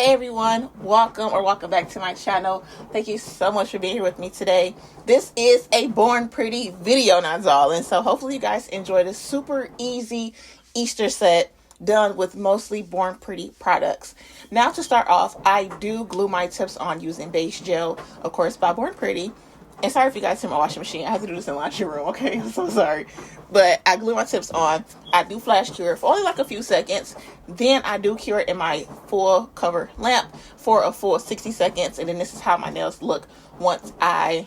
Hey everyone, welcome back to my channel. Thank you so much for being here with me today. This is a Born Pretty video, not all, and so hopefully you guys enjoy this super easy Easter set done with mostly Born Pretty products. Now to start off, I do glue my tips on using base gel, of course by Born Pretty. And sorry if you guys see my washing machine. I have to do this in the laundry room, okay? I'm so sorry. But I glue my tips on. I do flash cure for only like a few seconds. Then I do cure it in my full cover lamp for a full 60 seconds. And then this is how my nails look once I,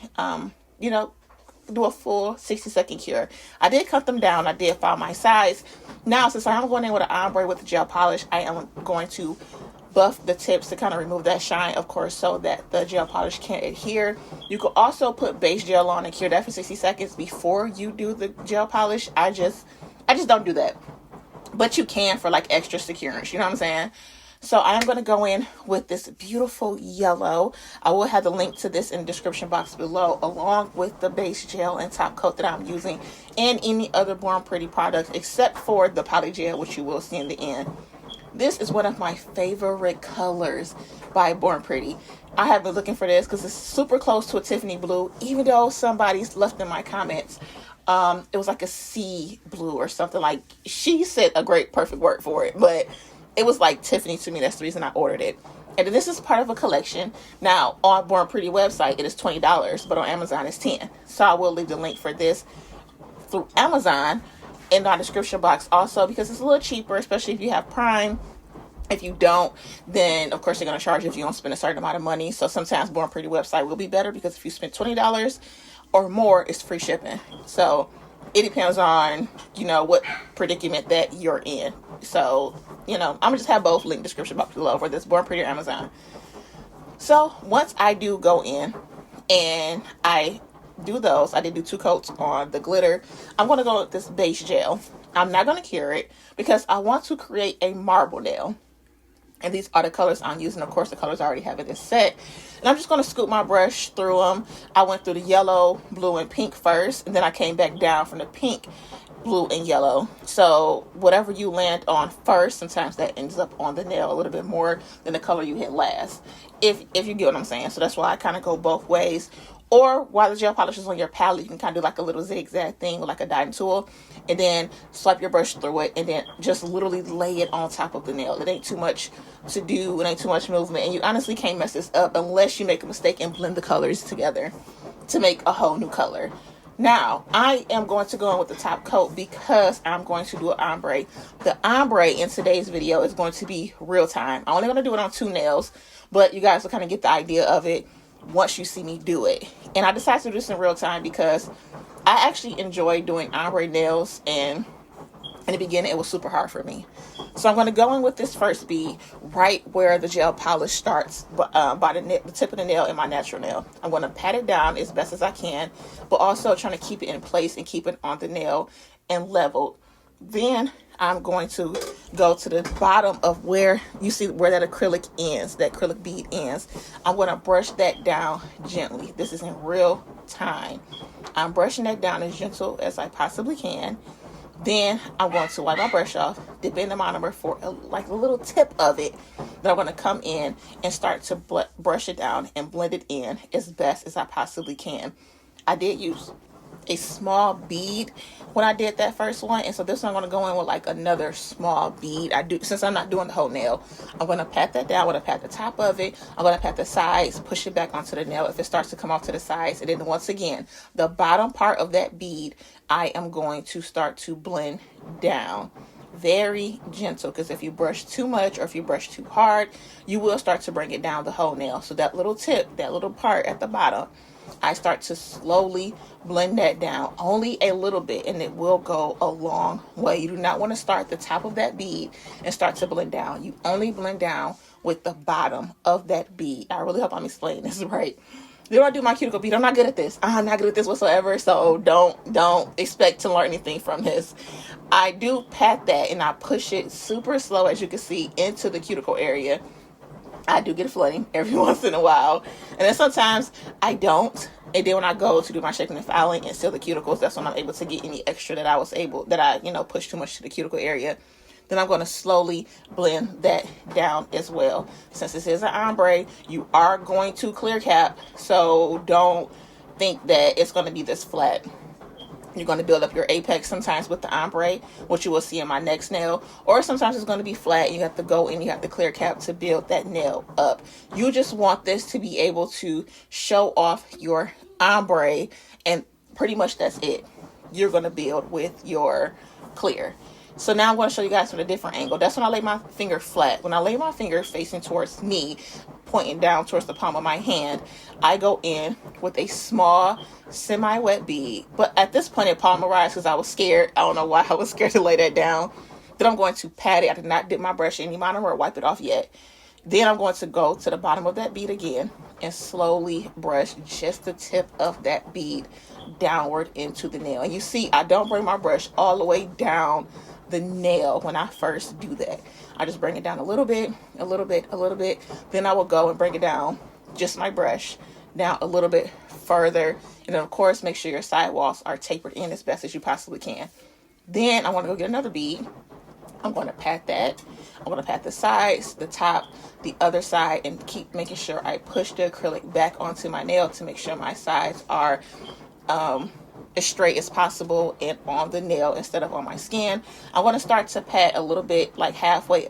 do a full 60-second cure. I did cut them down. I did find my size. Now, since I'm going in with an ombre with the gel polish, I am going to buff the tips to kind of remove that shine, of course, so that the gel polish can't adhere. You could also put base gel on and cure that for 60 seconds before you do the gel polish. I just don't do that, but you can for like extra securance, you know what I'm saying? So I am going to go in with this beautiful yellow. I will have the link to this in the description box below, along with the base gel and top coat that I'm using and any other Born Pretty products except for the poly gel, which you will see in the end. This is one of my favorite colors by Born Pretty. I have been looking for this because it's super close to a Tiffany blue, even though somebody's left in my comments. It was like a sea blue or something. Like, she said a great, perfect word for it, but it was like Tiffany to me. That's the reason I ordered it. And this is part of a collection. Now, on Born Pretty website, it is $20, but on Amazon, it's $10. So I will leave the link for this through Amazon in my description box also, because it's a little cheaper, especially if you have Prime. If you don't, then of course they're going to charge you if you don't spend a certain amount of money. So sometimes Born Pretty website will be better, because if you spend $20 or more, it's free shipping. So it depends on, what predicament that you're in. So, I'm gonna just have both link description box below for this Born Pretty or Amazon. So once I do go in and I do those, I did do 2 coats on the glitter. I'm going to go with this base gel. I'm not going to cure it because I want to create a marble nail. And these are the colors I'm using. Of course, the colors I already have in this set. And I'm just going to scoop my brush through them. I went through the yellow, blue, and pink first. And then I came back down from the pink, blue, and yellow. So whatever you land on first, sometimes that ends up on the nail a little bit more than the color you hit last. If you get what I'm saying. So that's why I kind of go both ways. Or while the gel polish is on your palette, you can kind of do like a little zigzag thing with like a dotting tool, and then swipe your brush through it, and then just literally lay it on top of the nail. It ain't too much to do, it ain't too much movement, and you honestly can't mess this up unless you make a mistake and blend the colors together to make a whole new color. Now, I am going to go in with the top coat because I'm going to do an ombre. The ombre in today's video is going to be real time. I'm only going to do it on 2 nails, but you guys will kind of get the idea of it once you see me do it. And I decided to do this in real time because I actually enjoy doing ombre nails, and in the beginning it was super hard for me. So I'm going to go in with this first bead right where the gel polish starts, by the tip of the nail and my natural nail. I'm going to pat it down as best as I can, but also trying to keep it in place and keep it on the nail and leveled. Then I'm going to go to the bottom of where you see where that acrylic ends, that acrylic bead ends. I'm going to brush that down gently. This is in real time. I'm brushing that down as gentle as I possibly can. Then I'm going to wipe my brush off, dip in the monomer for a little tip of it. Then I'm going to come in and start to brush it down and blend it in as best as I possibly can. I did use a small bead when I did that first one, and so this one I'm going to go in with like another small bead. Since I'm not doing the whole nail, I'm going to pat that down. I'm going to pat the top of it, I'm going to pat the sides, push it back onto the nail if it starts to come off to the sides, and then once again the bottom part of that bead I am going to start to blend down very gentle, because if you brush too much or if you brush too hard, you will start to bring it down the whole nail. So that little tip, that little part at the bottom, I start to slowly blend that down, only a little bit, and it will go a long way. You do not want to start the top of that bead and start to blend down. You only blend down with the bottom of that bead. I really hope I'm explaining this right. Then I do my cuticle bead. I'm not good at this. I'm not good at this whatsoever, so don't expect to learn anything from this. I do pat that, and I push it super slow, as you can see, into the cuticle area. I do get flooding every once in a while, and then sometimes I don't. And then when I go to do my shaping and filing and seal the cuticles, that's when I'm able to get any extra that I pushed too much to the cuticle area. Then I'm going to slowly blend that down as well. Since this is an ombre, you are going to clear cap, so don't think that it's going to be this flat. You're going to build up your apex sometimes with the ombre, which you will see in my next nail, or sometimes it's going to be flat and you have to go in, you have to clear cap to build that nail up. You just want this to be able to show off your ombre, and pretty much that's it. You're going to build with your clear. So now I'm going to show you guys from a different angle. That's when I lay my finger flat. When I lay my finger facing towards me, pointing down towards the palm of my hand, I go in with a small semi-wet bead. But at this point it polymerized because I was scared. I don't know why I was scared to lay that down. Then I'm going to pat it. I did not dip my brush in any monomer or wipe it off yet. Then I'm going to go to the bottom of that bead again and slowly brush just the tip of that bead downward into the nail. And you see, I don't bring my brush all the way down the nail when I first do that. I just bring it down a little bit, a little bit, a little bit. Then I will go and bring it down, just my brush, down a little bit further. And then of course, make sure your sidewalls are tapered in as best as you possibly can. Then I want to go get another bead. I'm going to pat that. I'm going to pat the sides, the top, the other side, and keep making sure I push the acrylic back onto my nail to make sure my sides are as straight as possible and on the nail instead of on my skin. I want to start to pat a little bit, like halfway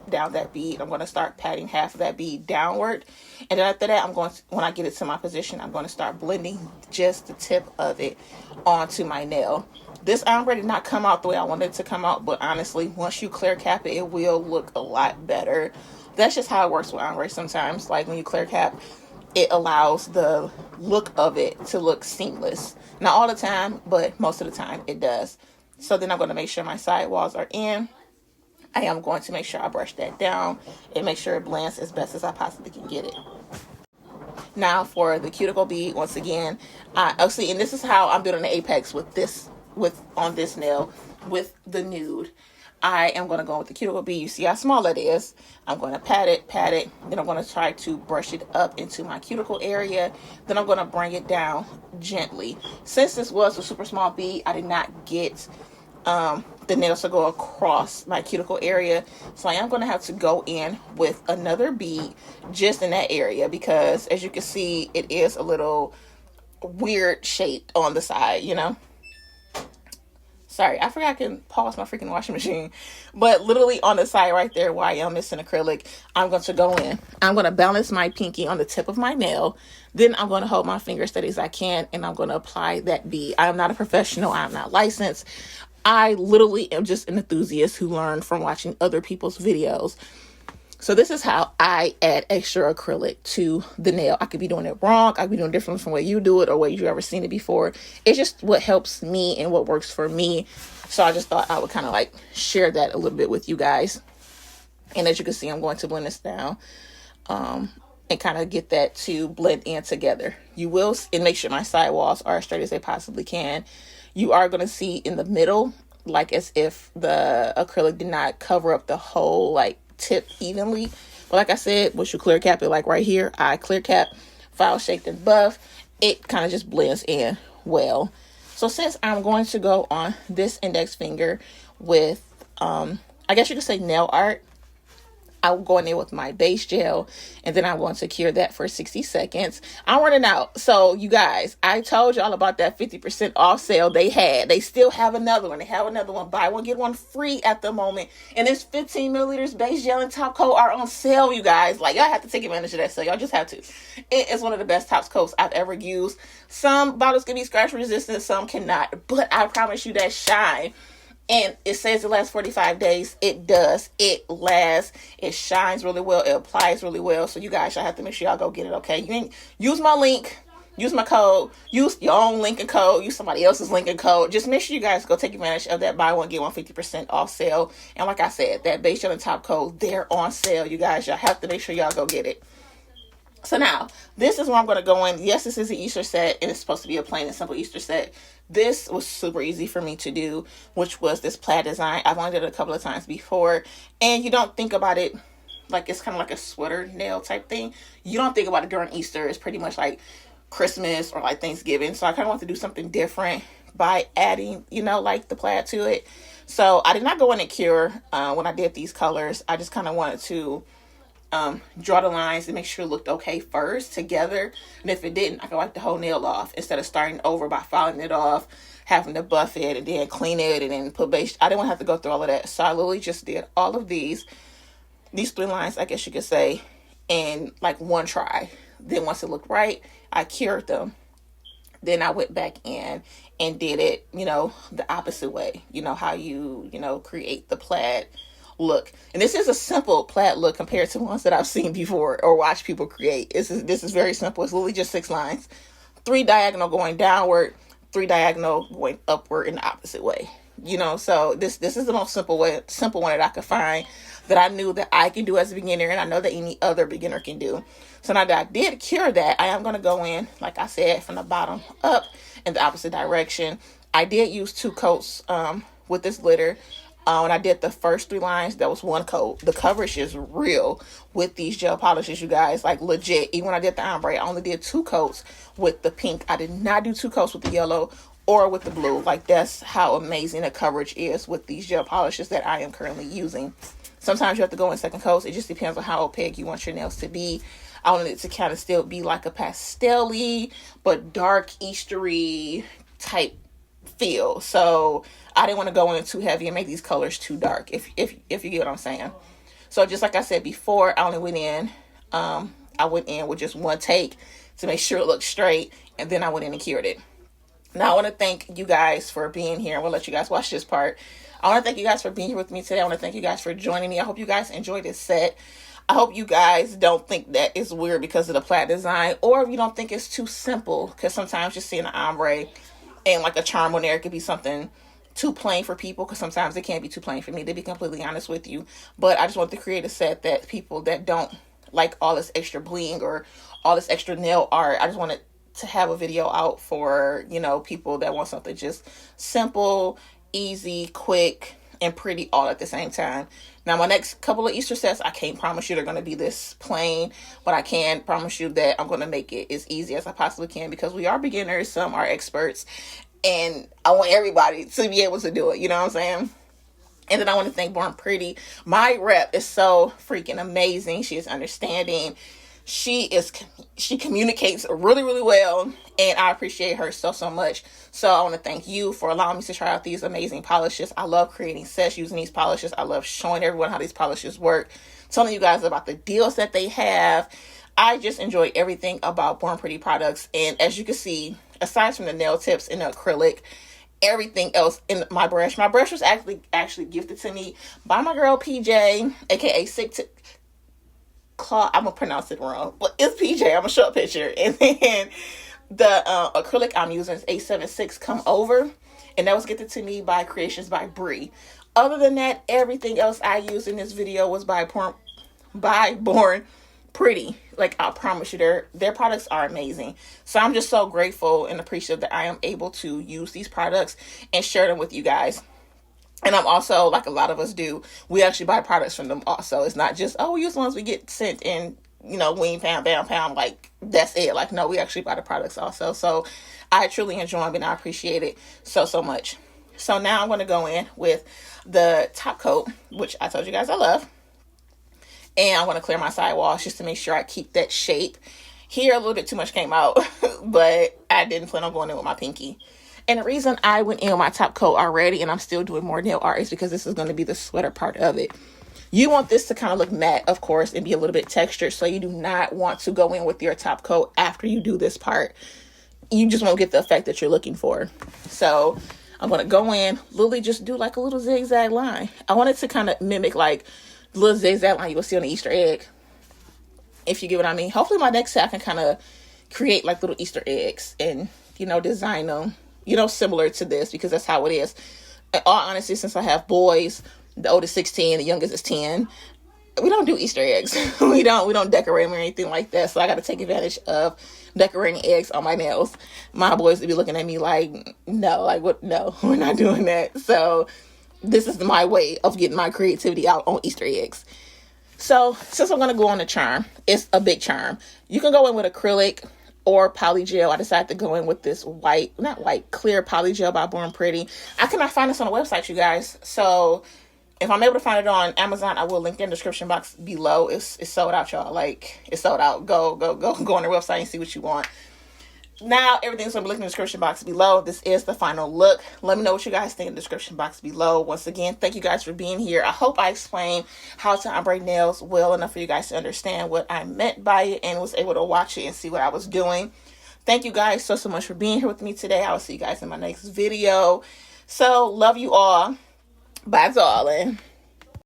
down that bead. I'm going to start patting half of that bead downward, and then after that, when I get it to my position, I'm going to start blending just the tip of it onto my nail. This ombre did not come out the way I wanted it to come out, but honestly, once you clear cap it, it will look a lot better. That's just how it works with ombre sometimes. Like when you clear cap, it allows the look of it to look seamless. Not all the time, but most of the time it does. So then I'm going to make sure my sidewalls are in. I am going to make sure I brush that down and make sure it blends as best as I possibly can get it. Now for the cuticle bead, once again, and this is how I'm doing the apex on this nail with the nude. I am going to go with the cuticle bead. You see how small it is. I'm going to pat it. Then I'm going to try to brush it up into my cuticle area. Then I'm going to bring it down gently. Since this was a super small bead, I did not get the nails to go across my cuticle area. So I am going to have to go in with another bead just in that area because, as you can see, it is a little weird shaped on the side, you know. Sorry, I forgot I can pause my freaking washing machine. But literally on the side right there where I am missing acrylic, I'm going to go in. I'm going to balance my pinky on the tip of my nail. Then I'm going to hold my finger steady as I can, and I'm going to apply that bead. I am not a professional. I am not licensed. I literally am just an enthusiast who learned from watching other people's videos. So this is how I add extra acrylic to the nail. I could be doing it wrong. I could be doing different from the way you do it or way you've ever seen it before. It's just what helps me and what works for me. So I just thought I would kind of like share that a little bit with you guys. And as you can see, I'm going to blend this down and kind of get that to blend in together. You will, and make sure my sidewalls are as straight as they possibly can. You are going to see in the middle, like as if the acrylic did not cover up the whole like tip evenly. But like I said, once you clear cap it, like right here, I clear cap, file shaped and buff, it kind of just blends in well. So since I'm going to go on this index finger with I guess you could say nail art, I will go in there with my base gel, and then I'm going to cure that for 60 seconds. I'm running out. So you guys, I told y'all about that 50% off sale they still have another one. They have another one. Buy one, get one free at the moment. And this 15 milliliters base gel and top coat are on sale, you guys. Like, y'all have to take advantage of that sale. Y'all just have to. It is one of the best top coats I've ever used. Some bottles can be scratch resistant, some cannot. But I promise you that shine. And it says it lasts 45 days. It does. It lasts. It shines really well. It applies really well. So you guys should have to make sure y'all go get it, okay? You ain't use my link. Use my code. Use your own link and code. Use somebody else's link and code. Just make sure you guys go take advantage of that buy one, get one 50% off sale. And like I said, that base gel and top coat, they're on sale. You guys, y'all have to make sure y'all go get it. So now, this is where I'm going to go in. Yes, this is an Easter set, and it's supposed to be a plain and simple Easter set. This was super easy for me to do, which was this plaid design. I've only did it a couple of times before, and you don't think about it like it's kind of like a sweater nail type thing. You don't think about it during Easter. It's pretty much like Christmas or like Thanksgiving. So I kind of want to do something different by adding, you know, like the plaid to it. So I did not go in and cure when I did these colors. I just kind of wanted to draw the lines and make sure it looked okay first together. And if it didn't, I could wipe the whole nail off instead of starting over by filing it off, having to buff it and then clean it and then put base. I didn't want to have to go through all of that. So I literally just did all of these 3 lines, I guess you could say, in like one try. Then once it looked right, I cured them. Then I went back in and did it, the opposite way. How you create the plaid look. And this is a simple plaid look compared to ones that I've seen before or watched people create. This is very simple. It's literally just 6 lines. 3 diagonal going downward, 3 diagonal going upward in the opposite way. So this is the most simple one that I could find that I knew that I can do as a beginner, and I know that any other beginner can do. So now that I did cure that, I am going to go in, like I said, from the bottom up in the opposite direction. I did use 2 coats with this glitter. When I did the first 3 lines, that was 1 coat. The coverage is real with these gel polishes, you guys, like legit. Even when I did the ombre, I only did 2 coats with the pink. I did not do 2 coats with the yellow or with the blue. Like, that's how amazing the coverage is with these gel polishes that I am currently using. Sometimes you have to go in second coats. It just depends on how opaque you want your nails to be. I wanted it to kind of still be like a pastel-y, but dark, Eastery type feel. So I didn't want to go in too heavy and make these colors too dark, if you get what I'm saying. So just like I said before, I went in with just 1 take to make sure it looked straight, and then I went in and cured it. Now I want to thank you guys for being here. I'm going to let you guys watch this part. I want to thank you guys for being here with me today. I want to thank you guys for joining me. I hope you guys enjoyed this set. I hope you guys don't think that it's weird because of the plaid design, or if you don't think it's too simple, because sometimes just seeing an ombre and like a charm on there, it could be something too plain for people, because sometimes it can't be too plain for me, to be completely honest with you. But I just want to create a set that people that don't like all this extra bling or all this extra nail art, I just wanted to have a video out for, people that want something just simple, easy, quick, and pretty all at the same time. Now, my next couple of Easter sets, I can't promise you they're going to be this plain, but I can promise you that I'm going to make it as easy as I possibly can, because we are beginners, some are experts, and I want everybody to be able to do it, you know what I'm saying? And then I want to thank Born Pretty. My rep is so freaking amazing. She is understanding. She communicates really, really well, and I appreciate her so much. So I want to thank you for allowing me to try out these amazing polishes. I love creating sets using these polishes. I love showing everyone how these polishes work, telling you guys about the deals that they have. I just enjoy everything about Born Pretty products. And as you can see, aside from the nail tips and the acrylic, everything else in my brush was actually gifted to me by my girl PJ, aka Sick to Claw. I'm gonna pronounce it wrong, but it's PJ. I'm gonna show a picture. And then the acrylic I'm using is 876 Come Over, and that was gifted to me by Creations by Bree. Other than that, everything else I used in this video was by Born Pretty. Like, I promise you, their products are amazing. So I'm just so grateful and appreciative that I am able to use these products and share them with you guys. And I'm also, like a lot of us do, we actually buy products from them also. It's not just, we use the ones we get sent and, wing, pound, like, that's it. Like, no, we actually buy the products also. So I truly enjoy them, and I appreciate it so much. So now I'm going to go in with the top coat, which I told you guys I love. And I'm going to clear my sidewalls just to make sure I keep that shape. Here, a little bit too much came out, but I didn't plan on going in with my pinky. And the reason I went in with my top coat already, and I'm still doing more nail art, is because this is going to be the sweater part of it. You want this to kind of look matte, of course, and be a little bit textured. So you do not want to go in with your top coat after you do this part. You just won't get the effect that you're looking for. So I'm going to go in, literally just do like a little zigzag line. I want it to kind of mimic like the little zigzag line you will see on the Easter egg, if you get what I mean. Hopefully my next set I can kind of create like little Easter eggs and, design them, similar to this, because that's how it is. In all honesty, since I have boys, the oldest 16, the youngest is 10, we don't do Easter eggs. we don't decorate them or anything like that. So I got to take advantage of decorating eggs on my nails. My boys would be looking at me like, no, like what? No, we're not doing that. So this is my way of getting my creativity out on Easter eggs. So since I'm going to go on the charm, it's a big charm. You can go in with acrylic. or poly gel. I decided to go in with this white, not white, clear poly gel by Born Pretty. I could not find this on the website, you guys. So if I'm able to find it on Amazon, I will link it in the description box below. It's sold out, y'all. Like, it's sold out. Go on their website and see what you want. Now, everything's going to be linked in the description box below. This is the final look. Let me know what you guys think in the description box below. Once again, thank you guys for being here. I hope I explained how to ombre nails well enough for you guys to understand what I meant by it and was able to watch it and see what I was doing. Thank you guys so much for being here with me today. I will see you guys in my next video. So, love you all. Bye, darling.